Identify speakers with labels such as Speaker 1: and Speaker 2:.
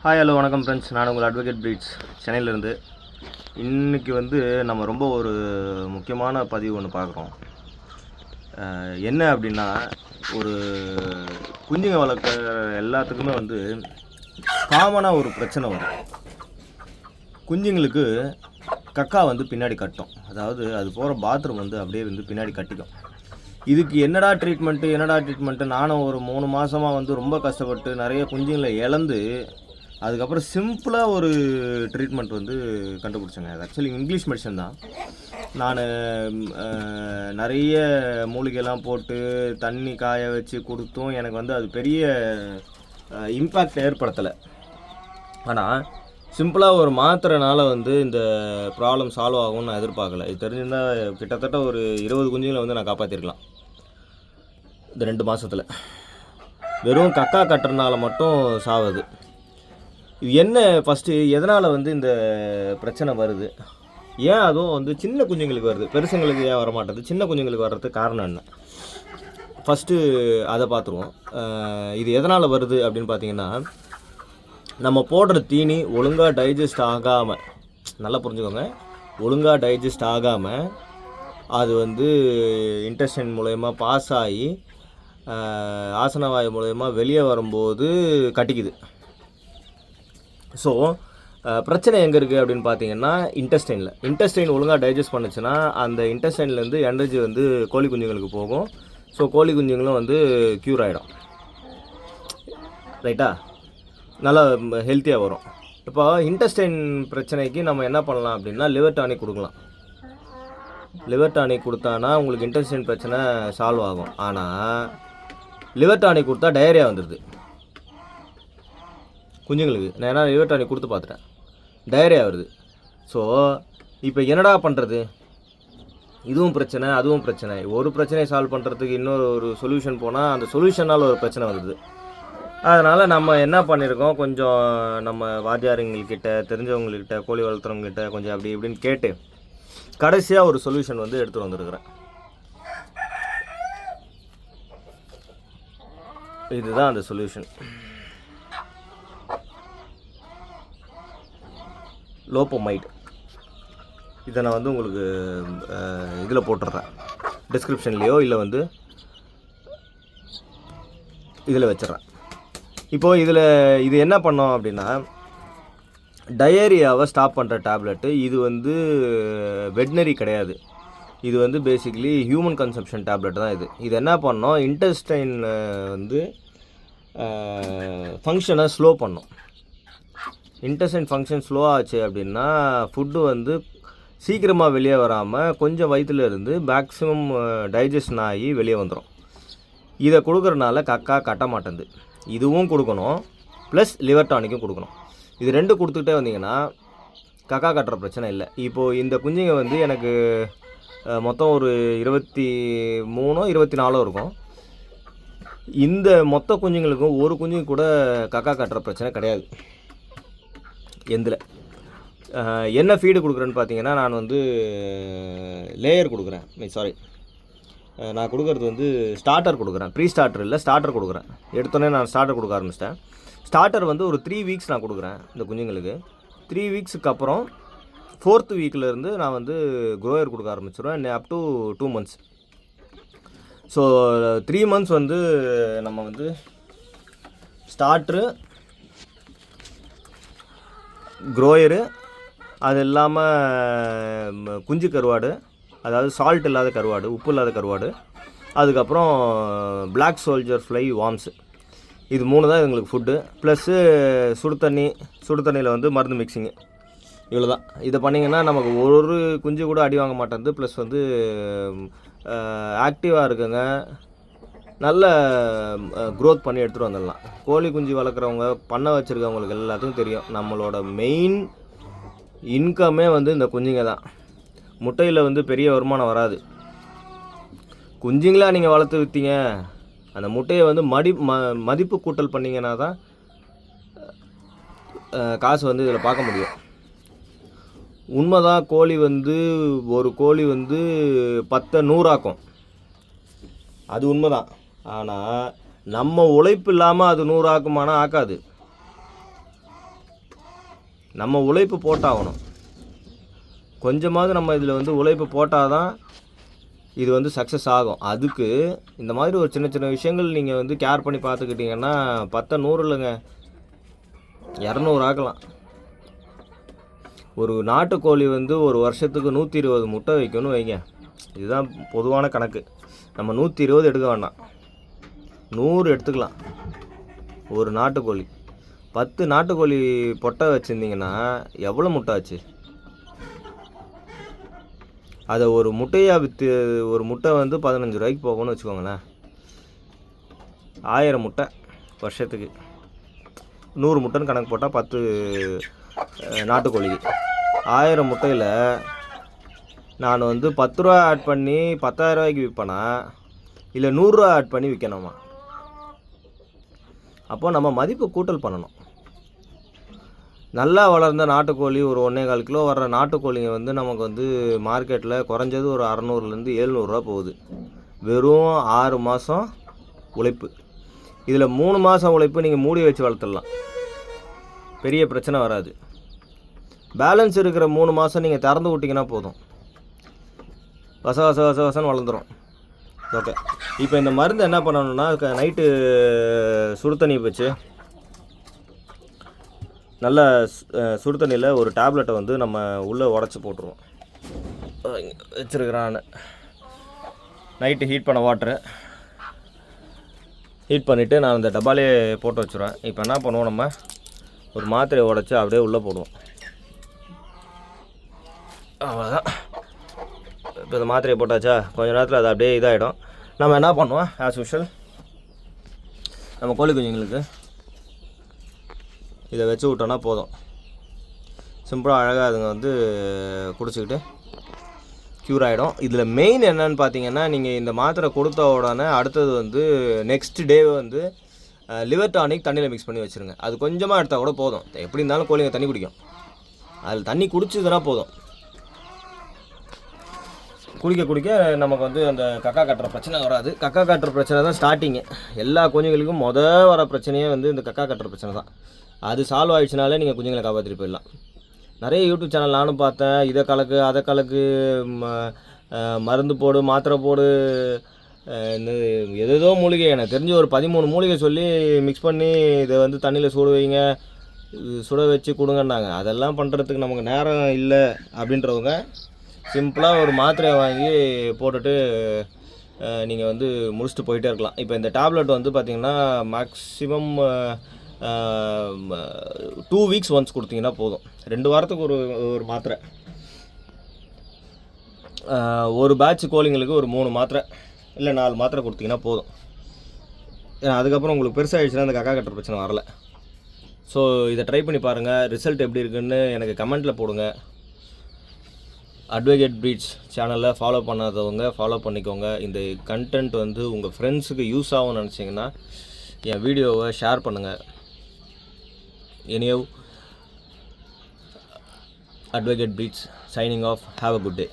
Speaker 1: Hi hello வணக்கம் friends. நான் உங்கள் அட்வொகேட் பிரீட்ஸ் சென்னையிலேருந்து. இன்றைக்கி நம்ம ரொம்ப ஒரு முக்கியமான பதிவு ஒன்று பார்க்குறோம். என்ன அப்படின்னா, ஒரு குஞ்சுங்க வளர்க்குற எல்லாத்துக்குமே காமனாக ஒரு பிரச்சனை வரும். குஞ்சுங்களுக்கு கக்கா பின்னாடி கட்டும். அதாவது அது போகிற பாத்ரூம் அப்படியே பின்னாடி கட்டிக்கும். இதுக்கு என்னடா ட்ரீட்மெண்ட்டு நானும் ஒரு 3 மாதமாக ரொம்ப கஷ்டப்பட்டு நிறைய குஞ்சுங்களை இழந்து அதுக்கப்புறம் சிம்பிளாக ஒரு ட்ரீட்மெண்ட் கண்டுபிடிச்சேங்க. அது ஆக்சுவலி இங்கிலீஷ் மெடிசன் தான். நான் நிறைய மூலிகைலாம் போட்டு தண்ணி காய வச்சு கொடுத்தும் எனக்கு அது பெரிய இம்பேக்ட் ஏற்படுத்தலை. ஆனால் சிம்பிளாக ஒரு மாத்திரைனால இந்த ப்ராப்ளம் சால்வ் ஆகும்னு நான் எதிர்பார்க்கல. இது தெரிஞ்சிருந்தால் கிட்டத்தட்ட ஒரு 20 குஞ்சுங்களை நான் காப்பாற்றிருக்கலாம் இந்த 2 மாதத்தில். வெறும் கக்கா கட்டுறதுனால மட்டும் சாவுது. இது என்ன ஃபஸ்ட்டு எதனால் இந்த பிரச்சனை வருது, ஏன் அதுவும் சின்ன குஞ்சுங்களுக்கு வருது, பெருசுங்களுக்கு ஏன் வரமாட்டேது, சின்ன குஞ்சுங்களுக்கு வர்றதுக்கு காரணம் என்ன, ஃபஸ்ட்டு அதை பார்த்துருவோம். இது எதனால் வருது அப்படின்னு பார்த்தீங்கன்னா, நம்ம போடுற தீனி ஒழுங்காக டைஜஸ்ட் ஆகாமல், நல்லா புரிஞ்சுக்கோங்க, ஒழுங்காக டைஜஸ்ட் ஆகாமல் அது இன்டெஸ்டைன் மூலயமா பாஸ் ஆகி ஆசனவாயு மூலயமா வெளியே வரும்போது கட்டிக்குது. ஸோ பிரச்சனை எங்கே இருக்குது அப்படின்னு பார்த்தீங்கன்னா, இன்டெஸ்டைன் ஒழுங்காக டைஜஸ்ட் பண்ணுச்சுன்னா அந்த இன்டெஸ்டைன்லேருந்து எனர்ஜி கோழி குஞ்சுங்களுக்கு போகும். ஸோ கோழி குஞ்சுங்களும் க்யூர் ஆகிடும். ரைட்டா, நல்லா ஹெல்த்தியாக வரும். இப்போ இன்டெஸ்டைன் பிரச்சனைக்கு நம்ம என்ன பண்ணலாம் அப்படின்னா, லிவர் டானிக் கொடுக்கலாம். லிவர் டானிக் கொடுத்தானா உங்களுக்கு இன்டெஸ்டைன் பிரச்சனை சால்வ் ஆகும். ஆனால் லிவர் டானிக் கொடுத்தா டயரியா வந்துடுது குஞ்சுங்களுக்கு. நான் என்ன லிவர் டானிக் கொடுத்து பார்த்துட்டேன், டயரியா வருது. ஸோ இப்போ என்னடா பண்ணுறது, இதுவும் பிரச்சனை அதுவும் பிரச்சனை. ஒரு பிரச்சனையை சால்வ் பண்ணுறதுக்கு இன்னொரு சொல்யூஷன் போனால் அந்த சொல்யூஷனால் ஒரு பிரச்சனை வருது. அதனால் நம்ம என்ன பண்ணியிருக்கோம், கொஞ்சம் நம்ம வாத்தியாருங்கள்கிட்ட தெரிஞ்சவங்கக்கிட்ட கோழி வளர்த்துறவங்ககிட்ட கொஞ்சம் அப்படி இப்படின்னு கேட்டு கடைசியாக ஒரு சொல்யூஷன் எடுத்துகிட்டு வந்துருக்குறேன். இதுதான் அந்த சொல்யூஷன். லோப்போமைட். இதை நான் உங்களுக்கு இதில் போட்டுடுறேன், டிஸ்கிரிப்ஷன்லேயோ இல்லை இதில் வச்சிட்றேன். இப்போது இது என்ன பண்ணோம் அப்படின்னா, டயரியாவை ஸ்டாப் பண்ணுற டேப்லெட்டு. இது வெட்னரி கிடையாது, இது பேசிக்கலி ஹியூமன் கன்சம்ஷன் டேப்லெட் தான். இது என்ன பண்ணோம், இன்டெஸ்டைன் ஃபங்க்ஷனை ஸ்லோ பண்ணோம். இன்டெஸ்டைன் ஃபங்க்ஷன் ஸ்லோ ஆச்சு அப்படின்னா ஃபுட்டு சீக்கிரமாக வெளியே வராமல் கொஞ்சம் வயிற்றுல இருந்து மேக்ஸிமம் டைஜஷன் ஆகி வெளியே வந்துடும். இதை கொடுக்குறனால கக்கா கட்ட மாட்டேங்குது. இதுவும் கொடுக்கணும், ப்ளஸ் லிவர் டானிக்கும் கொடுக்கணும். இது 2 கொடுத்துக்கிட்டே வந்தீங்கன்னா கக்கா கட்டுற பிரச்சனை இல்லை. இப்போது இந்த குஞ்சுங்க எனக்கு மொத்தம் ஒரு 23 24 இருக்கும். இந்த மொத்த குஞ்சுங்களுக்கும் ஒரு குஞ்சுங்க கூட கக்கா கட்டுற பிரச்சனை கிடையாது. எந்தில் என்ன ஃபீடு கொடுக்குறேன்னு பார்த்தீங்கன்னா, நான் லேயர் கொடுக்குறேன். நான் கொடுக்குறது ஸ்டார்டர் கொடுக்குறேன். ப்ரீ ஸ்டார்டர் இல்லை, ஸ்டார்டர் கொடுக்குறேன். எடுத்தோடனே நான் ஸ்டார்டர் கொடுக்க ஆரம்பிச்சிட்டேன். ஸ்டார்டர் ஒரு 3 வீக்ஸ் நான் கொடுக்குறேன் இந்த குஞ்சுங்களுக்கு. 3 வீக்ஸுக்கு அப்புறம் 4th வீக்கிலேருந்து நான் க்ரோயர் கொடுக்க ஆரம்பிச்சிடுவேன் up to 2 months. So 3 months நம்ம ஸ்டார்ட்ரு, க்ரோயரு, அது இல்லாமல் குஞ்சு கருவாடு, அதாவது சால்ட் இல்லாத கருவாடு, உப்பு இல்லாத கருவாடு, அதுக்கப்புறம் பிளாக் சோல்ஜர் ஃப்ளை வார்ம்ஸு. இது 3 தான் எங்களுக்கு ஃபுட்டு. ப்ளஸ்ஸு சுடு தண்ணியில் மருந்து மிக்சிங்கு. இவ்வளோ தான். இதை பண்ணிங்கன்னா நமக்கு ஒரு குஞ்சு கூட அடி வாங்க மாட்டேங்குது. ப்ளஸ் ஆக்டிவாக இருக்குங்க, நல்ல க்ரோத் பண்ணி எடுத்துகிட்டு வந்துடலாம். கோழி குஞ்சு வளர்க்குறவங்க, பண்ணை வச்சுருக்கவங்களுக்கு எல்லாத்துக்கும் தெரியும், நம்மளோட மெயின் இன்கமே இந்த குஞ்சுங்க தான். முட்டையில் பெரிய வருமானம் வராது. குஞ்சுங்களாக நீங்கள் வளர்த்து விற்றீங்க, அந்த முட்டையை மதிப்பு கூட்டல் பண்ணிங்கன்னா தான் காசு இதில் பார்க்க முடியும். உண்மைதான், கோழி ஒரு கோழி 10 100 ஆக்கும், அது உண்மைதான். ஆனால் நம்ம உழைப்பு இல்லாமல் அது 100 ஆக்குமானா ஆக்காது. நம்ம உழைப்பு போட்டாகணும். கொஞ்சமாவது நம்ம இதில் வந்து உழைப்பு போட்டால் தான் இது வந்து சக்ஸஸ் ஆகும். அதுக்கு இந்த மாதிரி ஒரு சின்ன சின்ன விஷயங்கள் நீங்கள் வந்து கேர் பண்ணி பார்த்துக்கிட்டிங்கன்னா 10 100 இல்லைங்க, 200 ஆக்கலாம். ஒரு நாட்டுக்கோழி வந்து ஒரு வருஷத்துக்கு 120 முட்டை வைக்கணும்னு வைங்க. இதுதான் பொதுவான கணக்கு. நம்ம 120 எடுக்க வேண்டாம், 100 எடுத்துக்கலாம். ஒரு நாட்டுக்கோழி 10 நாட்டுக்கோழி பொட்டை வச்சுருந்தீங்கன்னா எவ்வளோ முட்டை ஆச்சு? அதை ஒரு முட்டையாக விற்று ஒரு முட்டை வந்து 15 ரூபாய்க்கு போகணும்னு வச்சுக்கோங்களேன். 1000 முட்டை வருஷத்துக்கு 100 முட்டைன்னு கணக்கு போட்டால் 10 நாட்டுக்கோழிக்கு 1000 முட்டையில் நான் வந்து 10 ரூபா ஆட் பண்ணி 10,000 ரூபாய்க்கு விற்பேனா இல்லை 100 ரூபா ஆட் பண்ணி விற்கணுமா? அப்போது நம்ம மதிப்பு கூட்டல் பண்ணணும். நல்லா வளர்ந்த நாட்டுக்கோழி ஒரு 1.25 கிலோ வர்ற நாட்டுக்கோழிங்க வந்து நமக்கு வந்து மார்க்கெட்டில் குறைஞ்சது ஒரு 600லேருந்து 700 ரூபா போகுது. வெறும் 6 மாதம் உழைப்பு. இதில் 3 மாதம் உழைப்பு நீங்கள் மூடி வச்சு வளர்த்துடலாம், பெரிய பிரச்சனை வராது. பேலன்ஸ் இருக்கிற 3 மாதம் நீங்கள் திறந்து விட்டிங்கன்னா போதும், வசன்னு வளர்ந்துடும். ஓகே, இப்போ இந்த மருந்து என்ன பண்ணணும்னா, நைட்டு சுடு தண்ணி வச்சு நல்ல சுடு தண்ணியில் ஒரு டேப்லெட்டை வந்து நம்ம உள்ளே உடச்சி போட்டுருவோம். வச்சுருக்கிறான்னு நைட்டு ஹீட் பண்ண வாட்டரு ஹீட் பண்ணிவிட்டு நான் இந்த டப்பாலே போட்டு வச்சுருவேன். இப்போ என்ன பண்ணுவோம், நம்ம ஒரு மாத்திரையை உடச்சி அப்படியே உள்ளே போடுவோம். அவ்வளோதான். இப்போ இந்த மாத்திரையை போட்டாச்சா, கொஞ்சம் நேரத்தில் அது அப்படியே இதாகிடும். நம்ம என்ன பண்ணுவோம், ஆஸ் யூஷுவல் நம்ம கோழி குஞ்சுங்களுக்கு இதை வச்சு விட்டோன்னா போதும். சிம்பிளாக அழகாக அதுங்க வந்து குடிச்சிக்கிட்டு க்யூர் ஆகிடும். இதில் மெயின் என்னன்னு பார்த்தீங்கன்னா, நீங்கள் இந்த மாத்திரை கொடுத்த உடனே அடுத்தது வந்து நெக்ஸ்ட் டேவே வந்து லிவர் டானிக் தண்ணியில் மிக்ஸ் பண்ணி வச்சுருங்க. அது கொஞ்சமாக எடுத்தால் கூட போதும். எப்படி இருந்தாலும் கோழிங்க தண்ணி குடிக்கும், அதில் தண்ணி குடிச்சதுன்னா போதும். குடிக்க குடிக்க நமக்கு வந்து அந்த கக்கா கட்டுற பிரச்சனை வராது. கக்கா கட்டுற பிரச்சனை தான் ஸ்டார்டிங்கு. எல்லா குஞ்சுங்களுக்கும் வர பிரச்சனையே வந்து இந்த கக்கா கட்டுற பிரச்சனை தான். அது சால்வ் ஆகிடுச்சுனாலே நீங்கள் குஞ்சுங்களை காப்பாற்றிட்டு போயிடலாம். நிறைய யூடியூப் சேனல் நானும் பார்த்தேன். இதை கலக்கு அதை கலக்கு, மருந்து போடு, மாத்திரை போடு, ஏதோ மூலிகை, எனக்கு தெரிஞ்சு ஒரு 13 மூலிகை சொல்லி மிக்ஸ் பண்ணி இதை வந்து தண்ணியில் சுட வைங்க, சுட வச்சு கொடுங்கன்னாங்க. அதெல்லாம் பண்ணுறதுக்கு நமக்கு நேரம் இல்லை அப்படின்றவங்க சிம்பிளாக ஒரு மாத்திரையை வாங்கி போட்டுட்டு நீங்கள் வந்து முடிச்சுட்டு போயிட்டே இருக்கலாம். இப்போ இந்த டேப்லெட் வந்து பார்த்திங்கன்னா மேக்ஸிமம் 2 வீக்ஸ் ஒன்ஸ் கொடுத்தீங்கன்னா போதும். 2 வாரத்துக்கு ஒரு மாத்திரை. ஒரு பேட்ச் கோழிங்களுக்கு ஒரு 3 மாத்திரை இல்லை 4 மாத்திரை கொடுத்தீங்கன்னா போதும். ஏன்னா அதுக்கப்புறம் உங்களுக்கு பெருசாகிடுச்சுன்னா அந்த கக்கா கட்டுற பிரச்சனை வரலை. ஸோ இதை ட்ரை பண்ணி பாருங்கள். ரிசல்ட் எப்படி இருக்குன்னு எனக்கு கமெண்ட்டில் போடுங்க. அட்வொகேட் ப்ரீட்ஸ் சேனலில் ஃபாலோ பண்ணாதவங்க ஃபாலோ பண்ணிக்கோங்க. இந்த கண்டென்ட் வந்து உங்கள் ஃப்ரெண்ட்ஸுக்கு யூஸ் ஆகும்னு நினச்சிங்கன்னா என் வீடியோவை ஷேர் பண்ணுங்கள். Anyhow, Advocate Breeds signing off. Have a good day.